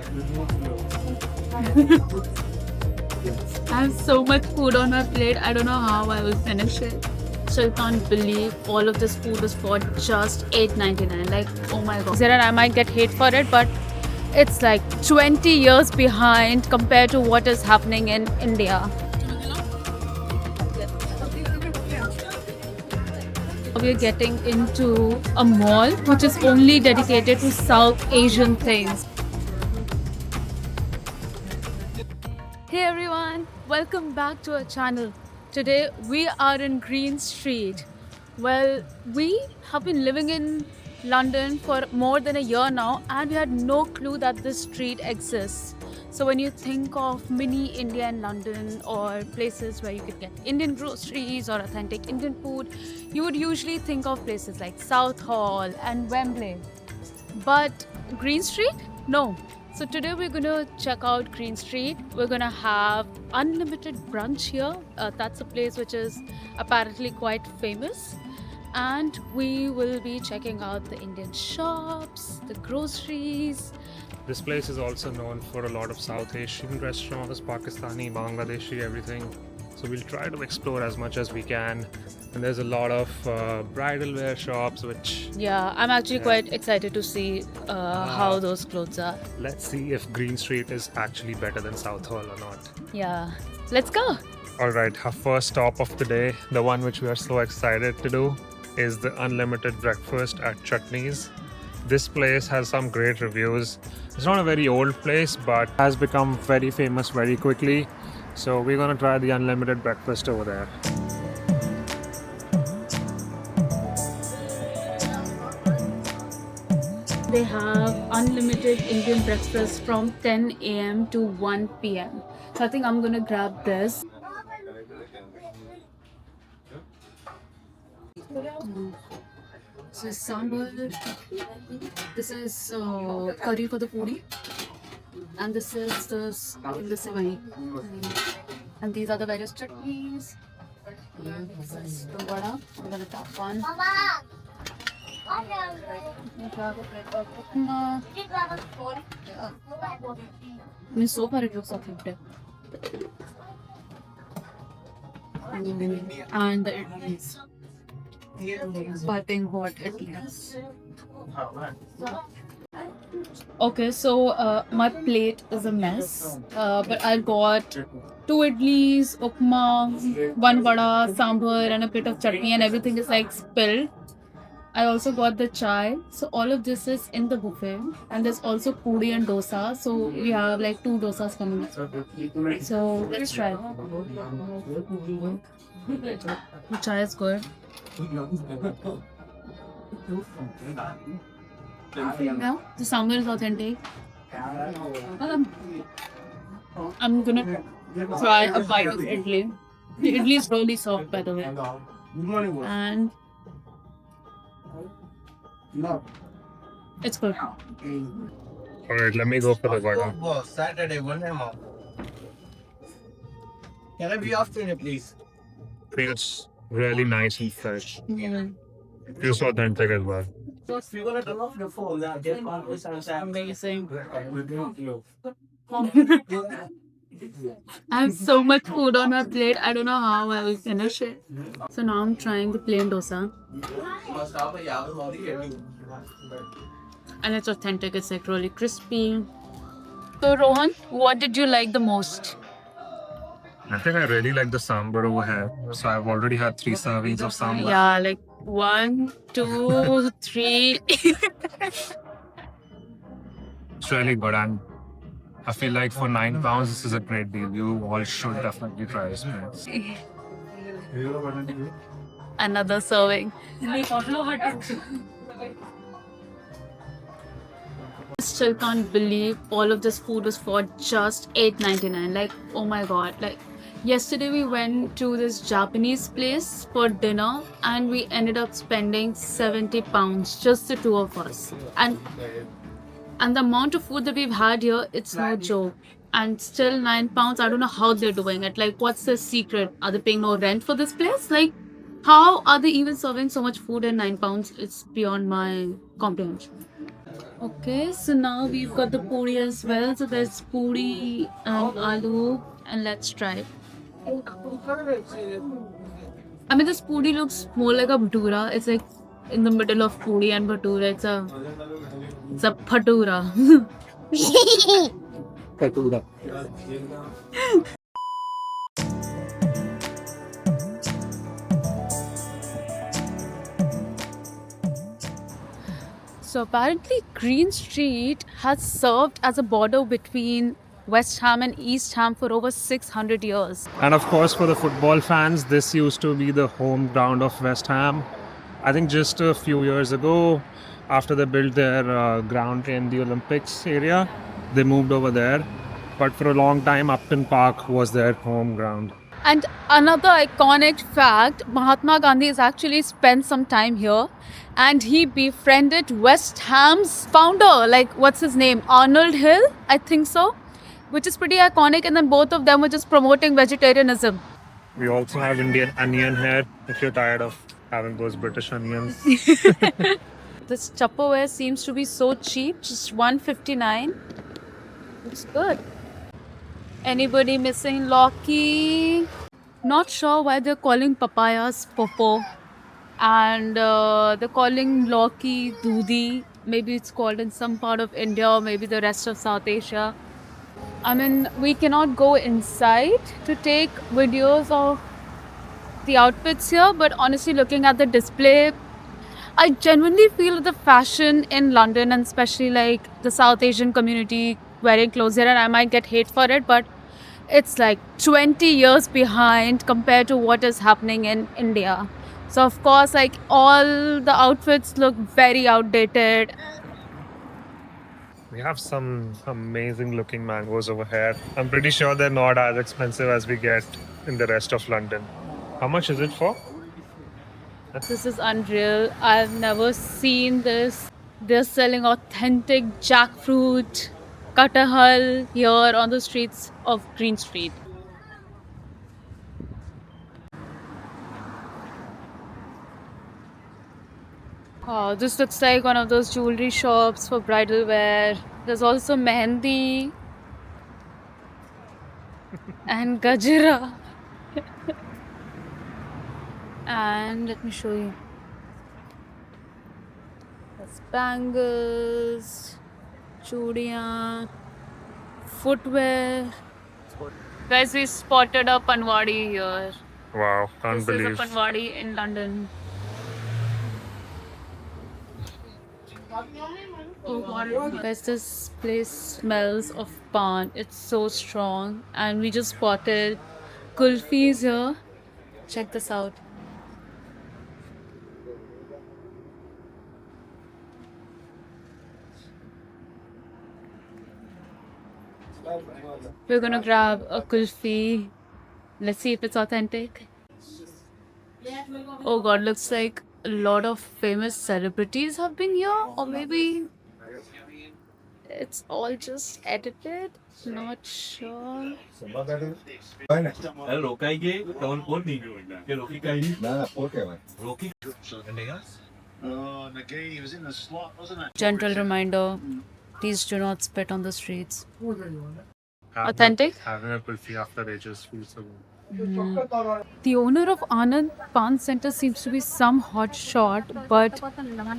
I have so much food on my plate. I don't know how I will finish it. Still can't believe all of this food was for just 8.99. Like, oh my god. Zara, I might get hate for it, but it's like 20 years behind compared to what is happening in India. We're getting into a mall which is only dedicated to South Asian things. Hey everyone, welcome back to our channel. Today we are in Green Street. Well, we have been living in London for more than a year now and we had no clue that this street exists. So when you think of mini India in London or places where you could get Indian groceries or authentic Indian food, you would usually think of places like Southall and Wembley. But Green Street? No. So today we're going to check out Green Street. We're going to have unlimited brunch here. That's a place which is apparently quite famous. And we will be checking out the Indian shops, the groceries. This place is also known for a lot of South Asian restaurants, Pakistani, Bangladeshi, everything. So we'll try to explore as much as we can. And there's a lot of bridal wear shops, which Yeah, I'm actually quite excited to see how those clothes are. let's see if Green Street is actually better than Southall or not. Yeah, let's go. All right, our first stop of the day, the one which we are so excited to do, is the unlimited breakfast at Chutney's. This place has some great reviews. It's not a very old place, but has become very famous very quickly. So we're gonna try the unlimited breakfast over there. They have unlimited Indian breakfast from 10 a.m. to 1 p.m. So I think I'm gonna grab this. This is sambar. This is curry for the puri, and this is the sevai. And these are the various chutneys. This is the vada. I'm gonna tap one. I mean, so far it looks authentic. And the idlis. Piping hot idlis. Okay, so my plate is a mess, but I got 2 idlis, upma, 1 vada, sambar, and a bit of chutney, and everything is like spilled. I also got the chai. So all of this is in the buffet. And there's also puri and dosa. So we have like 2 dosas coming. So let's try. The chai is good. Now the sambar is authentic. I'm gonna try a bite of idli. The idli is really soft, by the way. And it's good. All right, let me go for the vada. Saturday, one time off. Can I be after please? Feels really nice and fresh. Mm. Feels authentic as well. If you're gonna turn off your phone, now get on this and say, Amazing. I have so much food on my plate. I don't know how I will finish it. So now I'm trying the plain dosa. And it's authentic. It's like really crispy. So Rohan, what did you like the most? I think I really like the sambar over here. So I've already had 3 servings of sambar. Yeah, like 1, 2, 3. It's really good, and I feel like for £9, this is a great deal. You all should definitely try this place. Another serving. Still can't believe all of this food was for just 8.99. Like, oh my god. Like, yesterday we went to this Japanese place for dinner and we ended up spending £70, just the 2 of us. And the amount of food that we've had here, it's no joke. And still £9, I don't know how they're doing it. Like, what's the secret? Are they paying no rent for this place? Like, how are they even serving so much food at £9? It's beyond my comprehension. Okay, so now we've got the puri as well. So there's puri and aloo, and let's try. I mean, this puri looks more like a bhatura. It's like in the middle of puri and bhatura. It's a bhatura. So apparently, Green Street has served as a border between West Ham and East Ham for over 600 years. And of course, for the football fans, this used to be the home ground of West Ham. I think just a few years ago, after they built their ground in the Olympics area, they moved over there. But for a long time, Upton Park was their home ground. And another iconic fact, Mahatma Gandhi has actually spent some time here and he befriended West Ham's founder, like what's his name? Arnold Hill, I think so, which is pretty iconic. And then both of them were just promoting vegetarianism. We also have Indian onion here, if you're tired of having those British onions. This Tupperware seems to be so cheap, just $1.59. Looks good. Anybody missing Loki? Not sure why they're calling papayas popo and they're calling Loki dudi. Maybe it's called in some part of India or maybe the rest of South Asia. I mean, we cannot go inside to take videos of the outfits here, but honestly, looking at the display, I genuinely feel the fashion in London and especially like the South Asian community wearing clothes here, and I might get hate for it, but it's like 20 years behind compared to what is happening in India. So of course, like all the outfits look very outdated. We have some amazing looking mangoes over here. I'm pretty sure they're not as expensive as we get in the rest of London. How much is it for? This is unreal. I've never seen this. They're selling authentic jackfruit, katahal here on the streets of Green Street. Oh, this looks like one of those jewelry shops for bridal wear. There's also mehendi and gajra. And let me show you. There's bangles, chudiyan, footwear. Guys, we spotted a panwadi here. Wow, can't This believe. is a panwadi in London. Oh god, guys, this place smells of pan. It's so strong. And we just spotted kulfis here. Check this out. We're gonna grab a kulfi. Let's see if it's authentic. Oh god, looks like a lot of famous celebrities have been here, or maybe it's all just edited. Not sure. Gentle reminder, please do not spit on the streets. Authentic? Having a kulfi after ages feels so good. The owner of Anand Pan Center seems to be some hot shot, but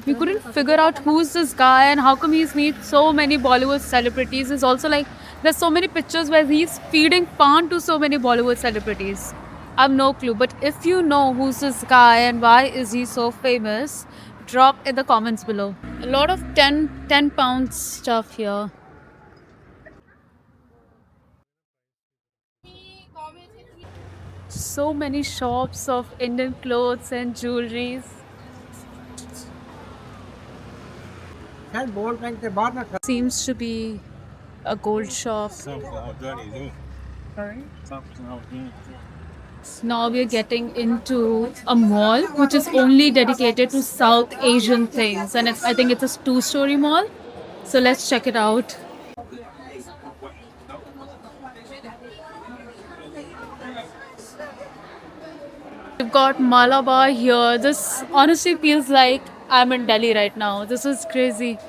we couldn't figure out who's this guy and how come he's met so many Bollywood celebrities. It's also like there's so many pictures where he's feeding pan to so many Bollywood celebrities. I have no clue, but if you know who's this guy and why is he so famous, drop in the comments below. A lot of 10 pound stuff here. So many shops of Indian clothes and jewelries. Seems to be a gold shop. Now we're getting into a mall which is only dedicated to South Asian things, and I think it's a two-story mall. So let's check it out. We've got Malabar here. This honestly feels like I'm in Delhi right now. This is crazy.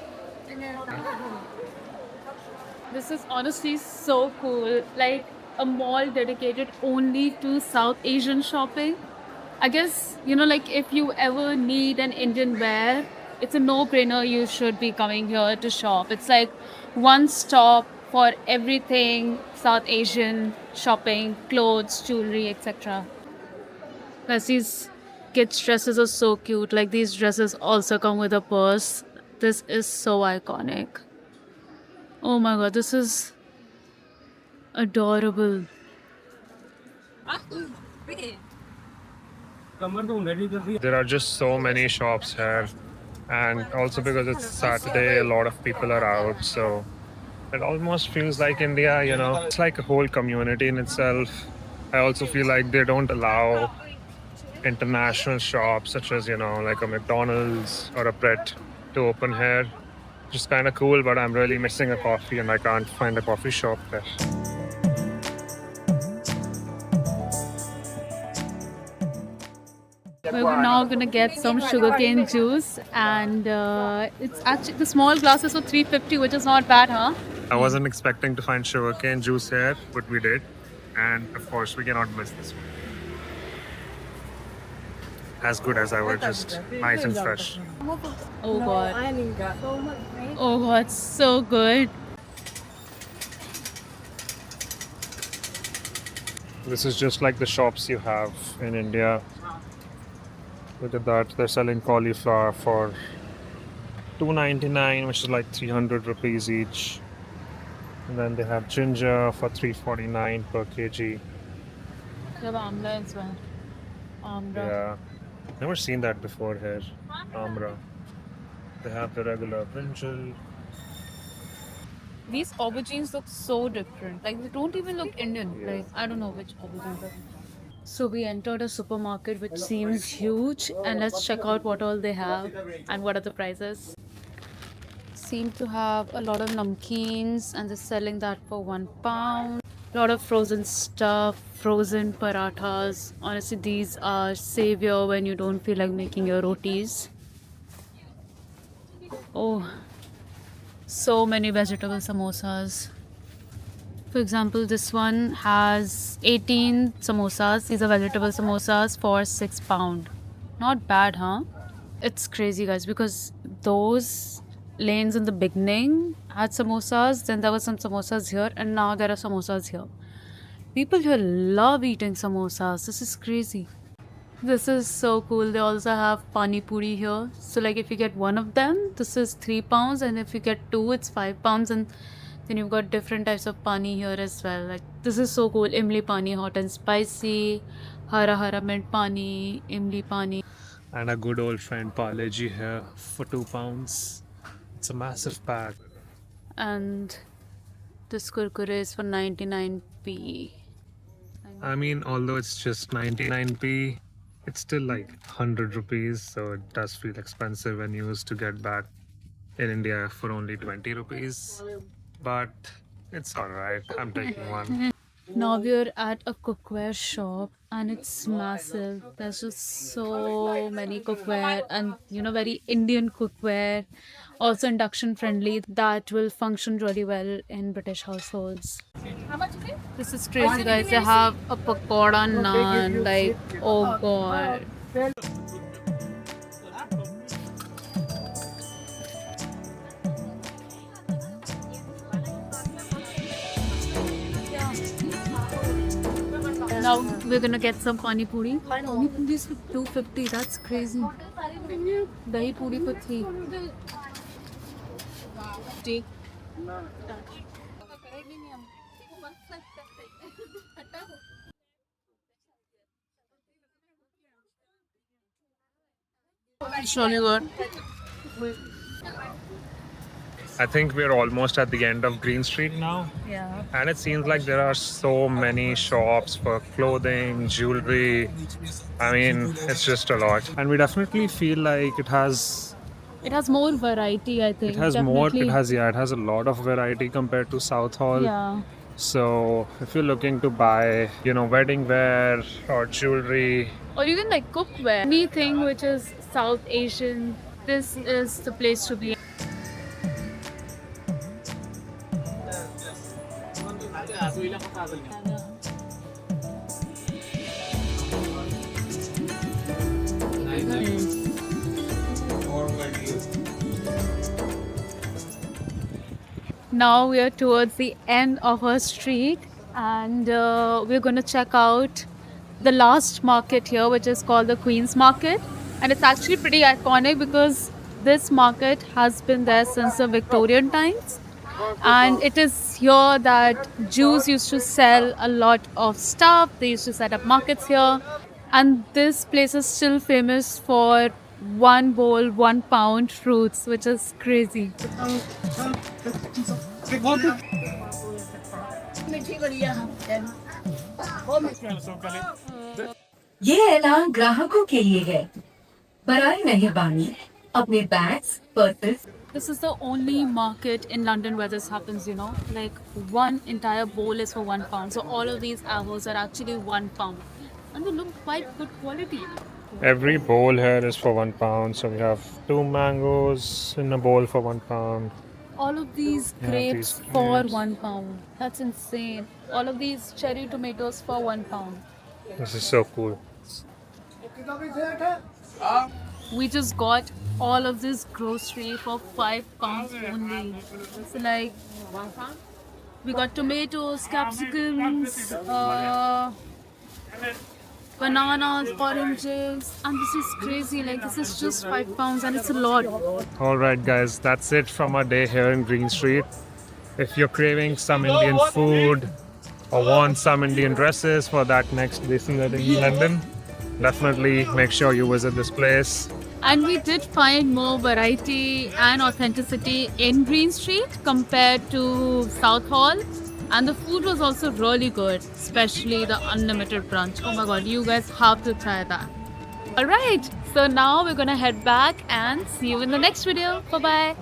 this is honestly so cool. Like a mall dedicated only to South Asian shopping. I guess, like if you ever need an Indian wear, it's a no-brainer. You should be coming here to shop. It's like one stop for everything South Asian shopping, clothes, jewelry, etc. Guys, these kids' dresses are so cute. Like these dresses also come with a purse. This is so iconic. Oh my god, this is adorable. There are just so many shops here, and also because it's Saturday, a lot of people are out, so it almost feels like India, It's like a whole community in itself. I also feel like they don't allow international shops such as, like a McDonald's or a Pret to open here. Which is kind of cool, but I'm really missing a coffee and I can't find a coffee shop there. We're now gonna get some sugarcane juice, and it's actually the small glasses for 350, which is not bad, huh? I wasn't expecting to find sugarcane juice here, but we did. And of course, we cannot miss this one. As good as ever, just nice and fresh. Oh god. Oh god, so good. This is just like the shops you have in India. Look at that, they're selling cauliflower for $2.99, which is like 300 rupees each. And then they have ginger for $3.49 per kg. They have amla as well. Amra. Yeah, never seen that before here. Amra. They have the regular brinjal. These aubergines look so different. Like they don't even look Indian. Like I don't know which aubergines are. So we entered a supermarket which seems huge, and let's check out what all they have and what are the prices. Seem to have a lot of namkeens, and they're selling that for £1. A lot of frozen stuff, frozen parathas. Honestly, these are savior when you don't feel like making your rotis. Oh, so many vegetable samosas. For example, this one has 18 samosas. These are vegetable samosas for £6. Not bad, huh? It's crazy, guys, because those lanes in the beginning had samosas, then there were some samosas here, and now there are samosas here. People here love eating samosas. This is crazy. This is so cool. They also have pani puri here. So like if you get one of them, this is £3, and if you get two, it's £5. And then you've got different types of pani here as well. Like this is so cool. Imli pani, hot and spicy, hara hara mint pani, imli pani. And a good old friend Parle Ji here for £2. It's a massive pack. And this kurkure is for 99p. I mean, although it's just 99p, it's still like 100 rupees, so it does feel expensive when you used to get back in India for only 20 rupees. But it's alright, I'm taking one. Now we're at a cookware shop, and it's massive. There's just so many cookware, and very Indian cookware, also induction friendly, that will function really well in British households. This is crazy, guys. They have a pakoda naan, like, oh god. Now we're gonna get some pani puri. Pani puri is for 250. That's crazy. Dahi puri for 3. Take. Surely good. I think we're almost at the end of Green Street now. Yeah. And it seems like there are so many shops for clothing, jewelry. I mean, it's just a lot. And we definitely feel like it has more variety, I think. it has a lot of variety compared to South Hall. Yeah. So if you're looking to buy, wedding wear or jewelry, Or even like cookware. Anything which is South Asian, this is the place to be. Now we are towards the end of our street, and we're going to check out the last market here, which is called the Queen's Market. And it's actually pretty iconic because this market has been there since the Victorian times. And it is here that Jews used to sell a lot of stuff. They used to set up markets here. And this place is still famous for one bowl, 1 pound fruits, which is crazy. ये ऐलान ग्राहकों के लिए है। बराए मेहरबानी अपने bags, purse This is the only market in London where this happens, you know. Like one entire bowl is for 1 pound. So all of these apples are actually 1 pound. And they look quite good quality. Every bowl here is for £1. So we have 2 mangoes in a bowl for £1. All of these Yeah, grapes these for grapes. 1 pound. That's insane. All of these cherry tomatoes for 1 pound. This is so cool. We just got all of this grocery for 5 pounds only. It's like we got tomatoes, capsicums, bananas, oranges, and this is crazy. Like this is just 5 pounds, and it's a lot. Alright, guys, that's it from our day here in Green Street. If you're craving some Indian food or want some Indian dresses for that next Disney wedding in London, definitely make sure you visit this place. And we did find more variety and authenticity in Green Street compared to Southall. And the food was also really good, especially the unlimited brunch. Oh my god, you guys have to try that. Alright, so now we're gonna head back and see you in the next video. Bye bye.